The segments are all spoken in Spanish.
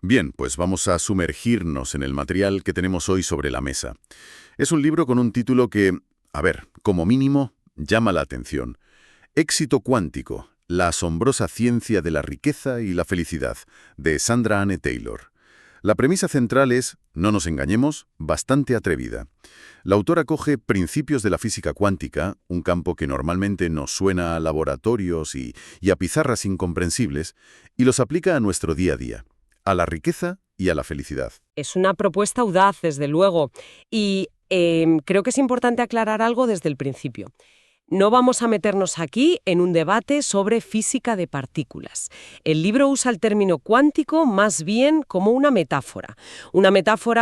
Bien, pues vamos a sumergirnos en el material que tenemos hoy sobre la mesa. Es un libro con un título que, a ver, como mínimo, llama la atención. Éxito cuántico, la asombrosa ciencia de la riqueza y la felicidad, de Sandra Anne Taylor. La premisa central es, no nos engañemos, bastante atrevida. La autora coge principios de la física cuántica, un campo que normalmente nos suena a laboratorios y a pizarras incomprensibles, y los aplica a nuestro día a día, a la riqueza y a la felicidad. Es una propuesta audaz, desde luego, y creo que es importante aclarar algo desde el principio. No vamos a meternos aquí en un debate sobre física de partículas. El libro usa el término cuántico más bien como una metáfora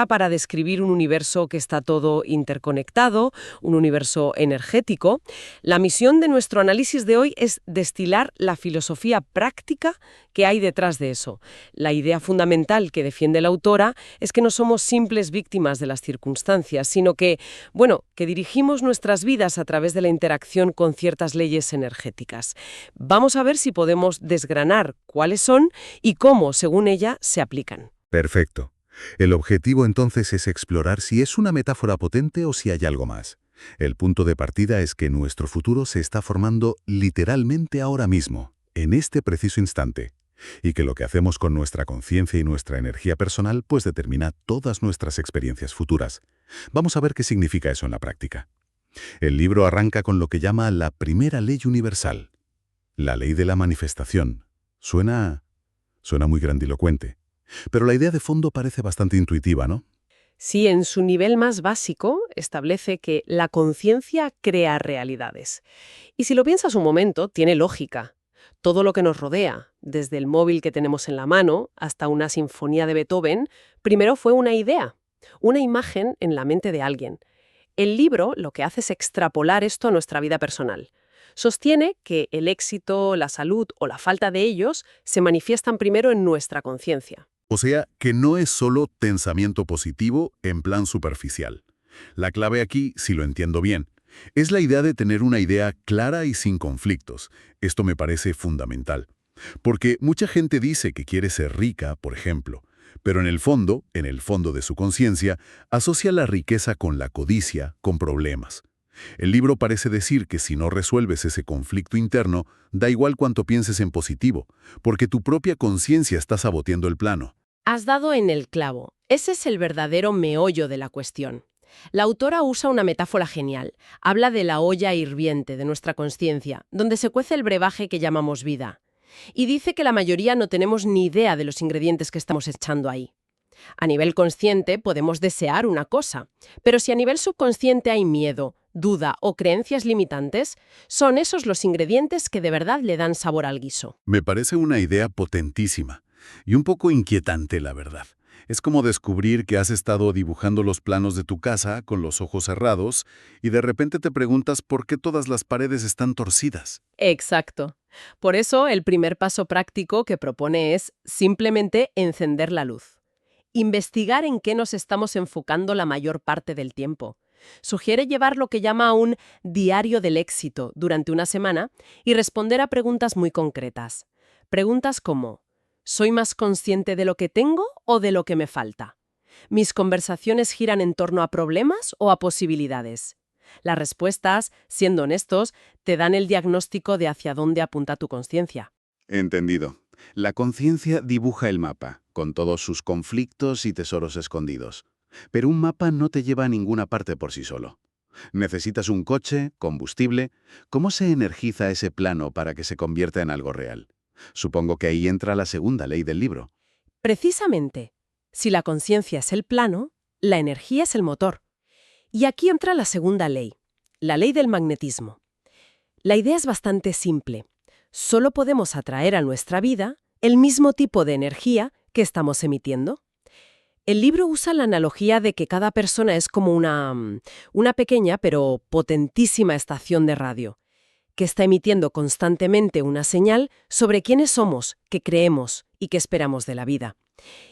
para describir un universo que está todo interconectado, un universo energético. La misión de nuestro análisis de hoy es destilar la filosofía práctica que hay detrás de eso. La idea fundamental que defiende la autora es que no somos simples víctimas de las circunstancias, sino que dirigimos nuestras vidas a través de la interacción con ciertas leyes energéticas. Vamos a ver si podemos desgranar cuáles son y cómo, según ella, se aplican. Perfecto. El objetivo entonces es explorar si es una metáfora potente o si hay algo más. El punto de partida es que nuestro futuro se está formando literalmente ahora mismo, en este preciso instante, y que lo que hacemos con nuestra conciencia y nuestra energía personal pues determina todas nuestras experiencias futuras. Vamos a ver qué significa eso en la práctica. El libro arranca con lo que llama la primera ley universal, la ley de la manifestación. Suena muy grandilocuente, pero la idea de fondo parece bastante intuitiva, ¿no? Sí, en su nivel más básico establece que la conciencia crea realidades. Y si lo piensas un momento, tiene lógica. Todo lo que nos rodea, desde el móvil que tenemos en la mano hasta una sinfonía de Beethoven, primero fue una idea, una imagen en la mente de alguien. El libro lo que hace es extrapolar esto a nuestra vida personal. Sostiene que el éxito, la salud o la falta de ellos se manifiestan primero en nuestra conciencia. O sea, que no es solo pensamiento positivo en plan superficial. La clave aquí, si lo entiendo bien, es la idea de tener una idea clara y sin conflictos. Esto me parece fundamental. Porque mucha gente dice que quiere ser rica, por ejemplo, pero en el fondo de su conciencia, asocia la riqueza con la codicia, con problemas. El libro parece decir que si no resuelves ese conflicto interno, da igual cuánto pienses en positivo, porque tu propia conciencia está saboteando el plano. Has dado en el clavo. Ese es el verdadero meollo de la cuestión. La autora usa una metáfora genial. Habla de la olla hirviente de nuestra consciencia, donde se cuece el brebaje que llamamos vida. Y dice que la mayoría no tenemos ni idea de los ingredientes que estamos echando ahí. A nivel consciente podemos desear una cosa, pero si a nivel subconsciente hay miedo, duda o creencias limitantes, son esos los ingredientes que de verdad le dan sabor al guiso. Me parece una idea potentísima y un poco inquietante, la verdad. Es como descubrir que has estado dibujando los planos de tu casa con los ojos cerrados y de repente te preguntas por qué todas las paredes están torcidas. Exacto. Por eso, el primer paso práctico que propone es simplemente encender la luz. Investigar en qué nos estamos enfocando la mayor parte del tiempo. Sugiere llevar lo que llama un diario del éxito durante una semana y responder a preguntas muy concretas. Preguntas como: ¿soy más consciente de lo que tengo o de lo que me falta? ¿Mis conversaciones giran en torno a problemas o a posibilidades? Las respuestas, siendo honestos, te dan el diagnóstico de hacia dónde apunta tu conciencia. Entendido. La conciencia dibuja el mapa, con todos sus conflictos y tesoros escondidos. Pero un mapa no te lleva a ninguna parte por sí solo. Necesitas un coche, combustible. ¿Cómo se energiza ese plano para que se convierta en algo real? Supongo que ahí entra la segunda ley del libro. Precisamente, si la conciencia es el plano, la energía es el motor. Y aquí entra la segunda ley, la ley del magnetismo. La idea es bastante simple. Solo podemos atraer a nuestra vida el mismo tipo de energía que estamos emitiendo. El libro usa la analogía de que cada persona es como una pequeña pero potentísima estación de radio, que está emitiendo constantemente una señal sobre quiénes somos, qué creemos y qué esperamos de la vida.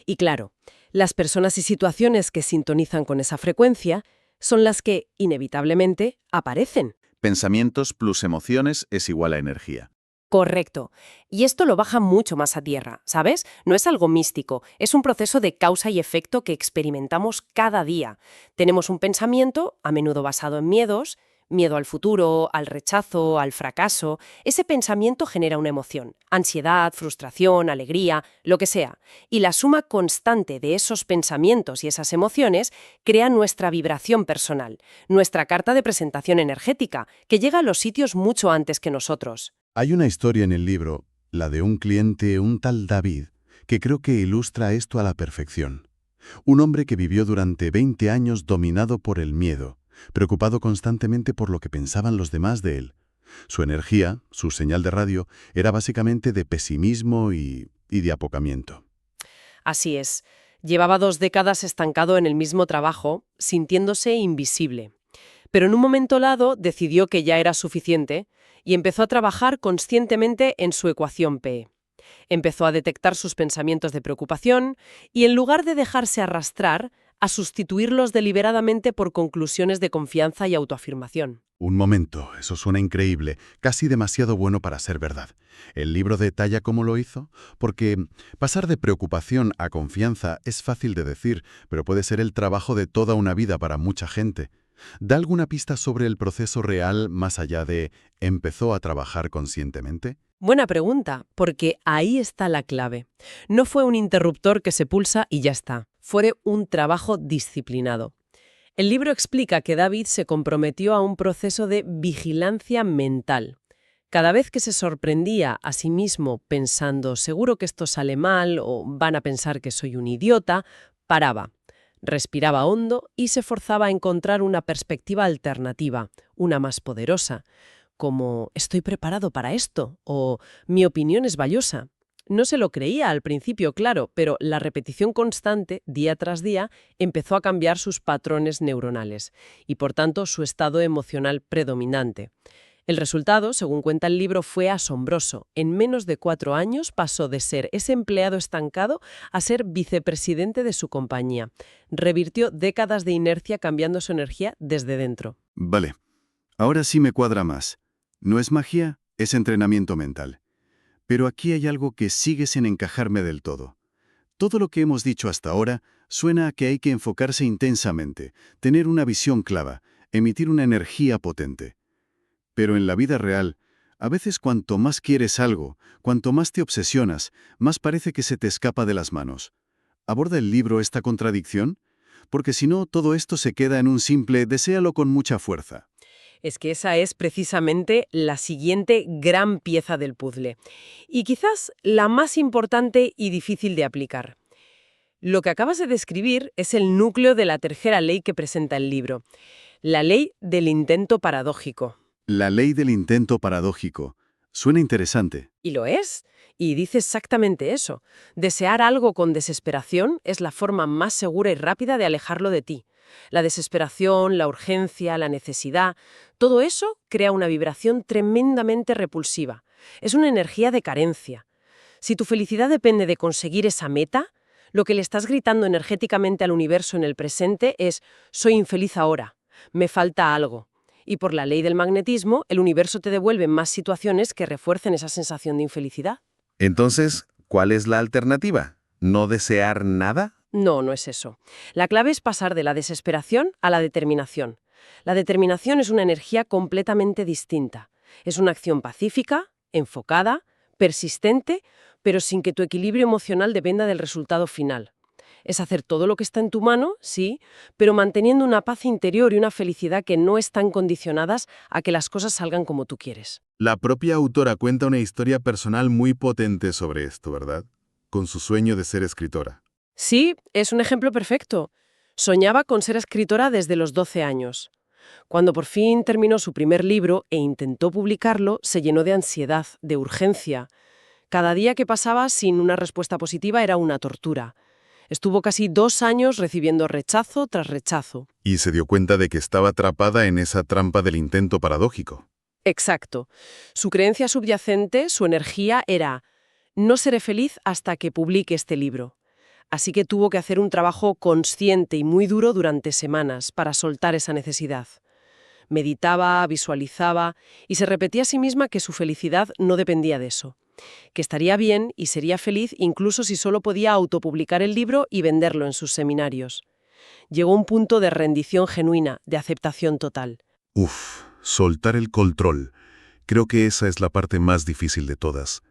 Y claro, las personas y situaciones que sintonizan con esa frecuencia son las que, inevitablemente, aparecen. Pensamientos plus emociones es igual a energía. Correcto. Y esto lo baja mucho más a tierra, ¿sabes? No es algo místico, es un proceso de causa y efecto que experimentamos cada día. Tenemos un pensamiento, a menudo basado en miedos, miedo al futuro, al rechazo, al fracaso. Ese pensamiento genera una emoción, ansiedad, frustración, alegría, lo que sea. Y la suma constante de esos pensamientos y esas emociones crea nuestra vibración personal, nuestra carta de presentación energética, que llega a los sitios mucho antes que nosotros. Hay una historia en el libro, la de un cliente, un tal David, que creo que ilustra esto a la perfección. Un hombre que vivió durante 20 años dominado por el miedo, preocupado constantemente por lo que pensaban los demás de él. Su energía, su señal de radio, era básicamente de pesimismo y de apocamiento. Así es. Llevaba 2 décadas estancado en el mismo trabajo, sintiéndose invisible. Pero en un momento dado decidió que ya era suficiente y empezó a trabajar conscientemente en su ecuación P. Empezó a detectar sus pensamientos de preocupación y, en lugar de dejarse arrastrar, a sustituirlos deliberadamente por conclusiones de confianza y autoafirmación. Un momento, eso suena increíble, casi demasiado bueno para ser verdad. ¿El libro detalla cómo lo hizo? Porque pasar de preocupación a confianza es fácil de decir, pero puede ser el trabajo de toda una vida para mucha gente. ¿Da alguna pista sobre el proceso real más allá de empezó a trabajar conscientemente? Buena pregunta, porque ahí está la clave. No fue un interruptor que se pulsa y ya está. Fue un trabajo disciplinado. El libro explica que David se comprometió a un proceso de vigilancia mental. Cada vez que se sorprendía a sí mismo pensando seguro que esto sale mal o van a pensar que soy un idiota, paraba. Respiraba hondo y se forzaba a encontrar una perspectiva alternativa, una más poderosa, como «estoy preparado para esto» o «mi opinión es valiosa». No se lo creía al principio, claro, pero la repetición constante, día tras día, empezó a cambiar sus patrones neuronales y, por tanto, su estado emocional predominante. El resultado, según cuenta el libro, fue asombroso. En menos de 4 años pasó de ser ese empleado estancado a ser vicepresidente de su compañía. Revirtió décadas de inercia cambiando su energía desde dentro. Vale, ahora sí me cuadra más. No es magia, es entrenamiento mental. Pero aquí hay algo que sigue sin encajarme del todo. Todo lo que hemos dicho hasta ahora suena a que hay que enfocarse intensamente, tener una visión clara, emitir una energía potente. Pero en la vida real, a veces cuanto más quieres algo, cuanto más te obsesionas, más parece que se te escapa de las manos. ¿Aborda el libro esta contradicción? Porque si no, todo esto se queda en un simple deséalo con mucha fuerza. Es que esa es precisamente la siguiente gran pieza del puzzle. Y quizás la más importante y difícil de aplicar. Lo que acabas de describir es el núcleo de la tercera ley que presenta el libro, la ley del intento paradójico. La ley del intento paradójico. Suena interesante. Y lo es. Y dice exactamente eso. Desear algo con desesperación es la forma más segura y rápida de alejarlo de ti. La desesperación, la urgencia, la necesidad, todo eso crea una vibración tremendamente repulsiva. Es una energía de carencia. Si tu felicidad depende de conseguir esa meta, lo que le estás gritando energéticamente al universo en el presente es «soy infeliz ahora, me falta algo». Y por la ley del magnetismo, el universo te devuelve más situaciones que refuercen esa sensación de infelicidad. Entonces, ¿cuál es la alternativa? ¿No desear nada? No, no es eso. La clave es pasar de la desesperación a la determinación. La determinación es una energía completamente distinta. Es una acción pacífica, enfocada, persistente, pero sin que tu equilibrio emocional dependa del resultado final. Es hacer todo lo que está en tu mano, sí, pero manteniendo una paz interior y una felicidad que no están condicionadas a que las cosas salgan como tú quieres. La propia autora cuenta una historia personal muy potente sobre esto, ¿verdad? Con su sueño de ser escritora. Sí, es un ejemplo perfecto. Soñaba con ser escritora desde los 12 años. Cuando por fin terminó su primer libro e intentó publicarlo, se llenó de ansiedad, de urgencia. Cada día que pasaba sin una respuesta positiva era una tortura. Estuvo casi 2 años recibiendo rechazo tras rechazo. Y se dio cuenta de que estaba atrapada en esa trampa del intento paradójico. Exacto. Su creencia subyacente, su energía era «no seré feliz hasta que publique este libro». Así que tuvo que hacer un trabajo consciente y muy duro durante semanas para soltar esa necesidad. meditaba, visualizaba y se repetía a sí misma que su felicidad no dependía de eso, que estaría bien y sería feliz incluso si solo podía autopublicar el libro y venderlo en sus seminarios. Llegó a un punto de rendición genuina, de aceptación total. Uf, soltar el control. Creo que esa es la parte más difícil de todas.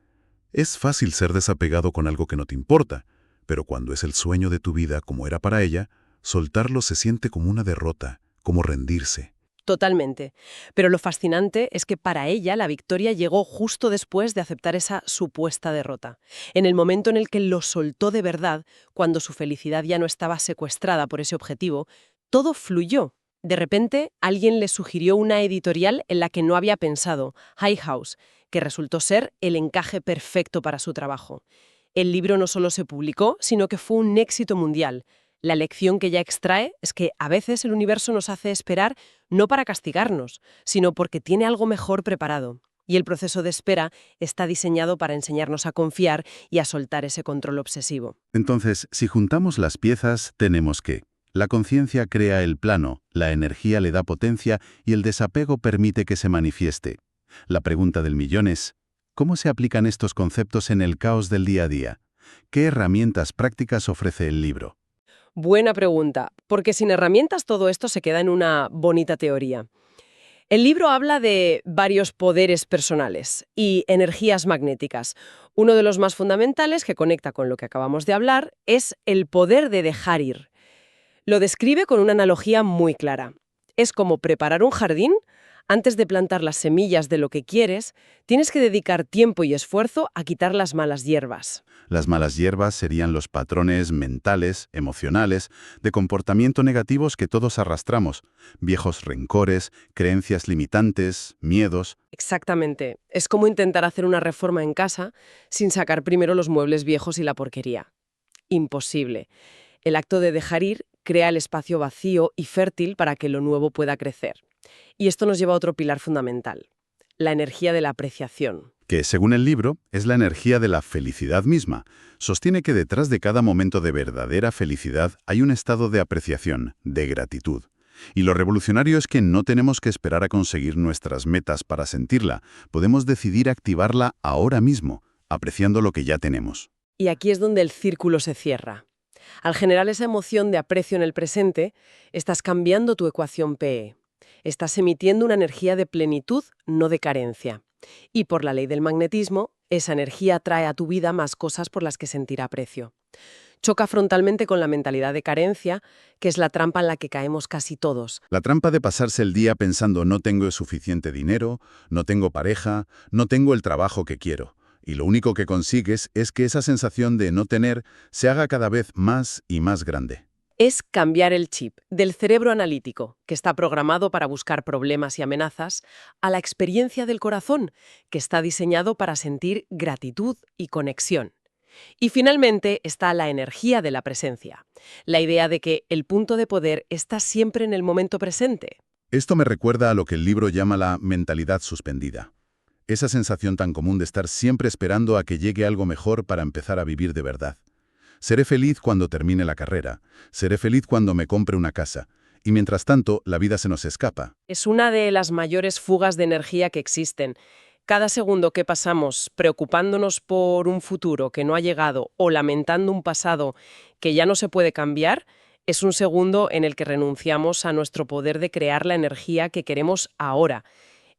Es fácil ser desapegado con algo que no te importa, pero cuando es el sueño de tu vida como era para ella, soltarlo se siente como una derrota, como rendirse. Totalmente. Pero lo fascinante es que para ella la victoria llegó justo después de aceptar esa supuesta derrota. En el momento en el que lo soltó de verdad, cuando su felicidad ya no estaba secuestrada por ese objetivo, todo fluyó. De repente, alguien le sugirió una editorial en la que no había pensado, Hay House, que resultó ser el encaje perfecto para su trabajo. El libro no solo se publicó, sino que fue un éxito mundial. La lección que ella extrae es que a veces el universo nos hace esperar no para castigarnos, sino porque tiene algo mejor preparado. Y el proceso de espera está diseñado para enseñarnos a confiar y a soltar ese control obsesivo. Entonces, si juntamos las piezas, tenemos que la conciencia crea el plano, la energía le da potencia y el desapego permite que se manifieste. La pregunta del millón es, ¿cómo se aplican estos conceptos en el caos del día a día? ¿Qué herramientas prácticas ofrece el libro? Buena pregunta, porque sin herramientas todo esto se queda en una bonita teoría. El libro habla de varios poderes personales y energías magnéticas. Uno de los más fundamentales, que conecta con lo que acabamos de hablar, es el poder de dejar ir. Lo describe con una analogía muy clara. Es como preparar un jardín. Antes de plantar las semillas de lo que quieres, tienes que dedicar tiempo y esfuerzo a quitar las malas hierbas. Las malas hierbas serían los patrones mentales, emocionales, de comportamiento negativos que todos arrastramos, viejos rencores, creencias limitantes, miedos. Exactamente. Es como intentar hacer una reforma en casa sin sacar primero los muebles viejos y la porquería. Imposible. El acto de dejar ir crea el espacio vacío y fértil para que lo nuevo pueda crecer. Y esto nos lleva a otro pilar fundamental, la energía de la apreciación. Que, según el libro, es la energía de la felicidad misma. Sostiene que detrás de cada momento de verdadera felicidad hay un estado de apreciación, de gratitud. Y lo revolucionario es que no tenemos que esperar a conseguir nuestras metas para sentirla. Podemos decidir activarla ahora mismo, apreciando lo que ya tenemos. Y aquí es donde el círculo se cierra. Al generar esa emoción de aprecio en el presente, estás cambiando tu ecuación PE. Estás emitiendo una energía de plenitud, no de carencia. Y por la ley del magnetismo, esa energía atrae a tu vida más cosas por las que sentir aprecio. Choca frontalmente con la mentalidad de carencia, que es la trampa en la que caemos casi todos. La trampa de pasarse el día pensando no tengo suficiente dinero, no tengo pareja, no tengo el trabajo que quiero. Y lo único que consigues es que esa sensación de no tener se haga cada vez más y más grande. Es cambiar el chip del cerebro analítico, que está programado para buscar problemas y amenazas, a la experiencia del corazón, que está diseñado para sentir gratitud y conexión. Y finalmente está la energía de la presencia, la idea de que el punto de poder está siempre en el momento presente. Esto me recuerda a lo que el libro llama la mentalidad suspendida. Esa sensación tan común de estar siempre esperando a que llegue algo mejor para empezar a vivir de verdad. Seré feliz cuando termine la carrera, seré feliz cuando me compre una casa, y mientras tanto la vida se nos escapa. Es una de las mayores fugas de energía que existen. Cada segundo que pasamos preocupándonos por un futuro que no ha llegado o lamentando un pasado que ya no se puede cambiar, es un segundo en el que renunciamos a nuestro poder de crear la energía que queremos ahora.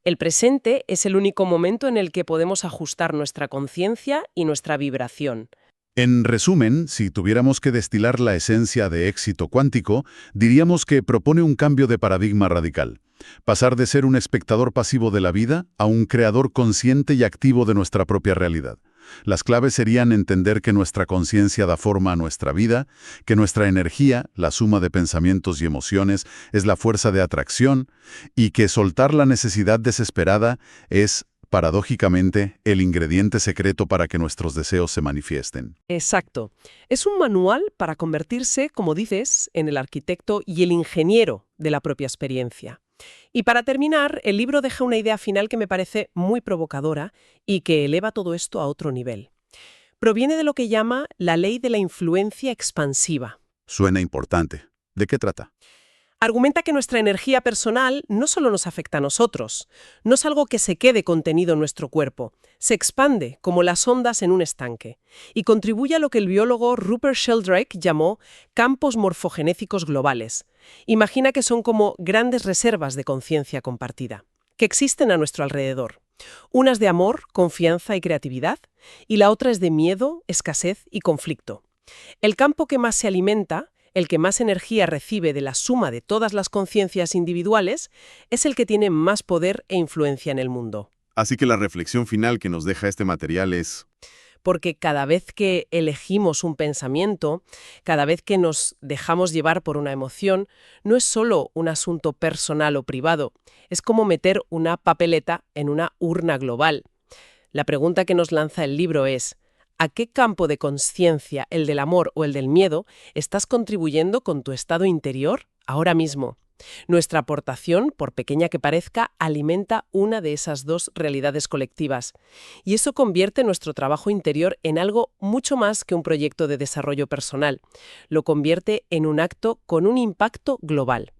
El presente es el único momento en el que podemos ajustar nuestra conciencia y nuestra vibración. En resumen, si tuviéramos que destilar la esencia de éxito cuántico, diríamos que propone un cambio de paradigma radical. Pasar de ser un espectador pasivo de la vida a un creador consciente y activo de nuestra propia realidad. Las claves serían entender que nuestra conciencia da forma a nuestra vida, que nuestra energía, la suma de pensamientos y emociones, es la fuerza de atracción, y que soltar la necesidad desesperada es, paradójicamente, el ingrediente secreto para que nuestros deseos se manifiesten. Exacto. Es un manual para convertirse, como dices, en el arquitecto y el ingeniero de la propia experiencia. Y para terminar, el libro deja una idea final que me parece muy provocadora y que eleva todo esto a otro nivel. Proviene de lo que llama la ley de la influencia expansiva. Suena importante. ¿De qué trata? Argumenta que nuestra energía personal no solo nos afecta a nosotros, no es algo que se quede contenido en nuestro cuerpo, se expande como las ondas en un estanque y contribuye a lo que el biólogo Rupert Sheldrake llamó campos morfogenéticos globales. Imagina que son como grandes reservas de conciencia compartida, que existen a nuestro alrededor. Una es de amor, confianza y creatividad, y la otra es de miedo, escasez y conflicto. El campo que más se alimenta, el que más energía recibe de la suma de todas las conciencias individuales, es el que tiene más poder e influencia en el mundo. Así que la reflexión final que nos deja este material es: Porque cada vez que elegimos un pensamiento, cada vez que nos dejamos llevar por una emoción, no es solo un asunto personal o privado, es como meter una papeleta en una urna global. La pregunta que nos lanza el libro es: ¿a qué campo de conciencia, el del amor o el del miedo, estás contribuyendo con tu estado interior ahora mismo? Nuestra aportación, por pequeña que parezca, alimenta una de esas dos realidades colectivas. Y eso convierte nuestro trabajo interior en algo mucho más que un proyecto de desarrollo personal. Lo convierte en un acto con un impacto global.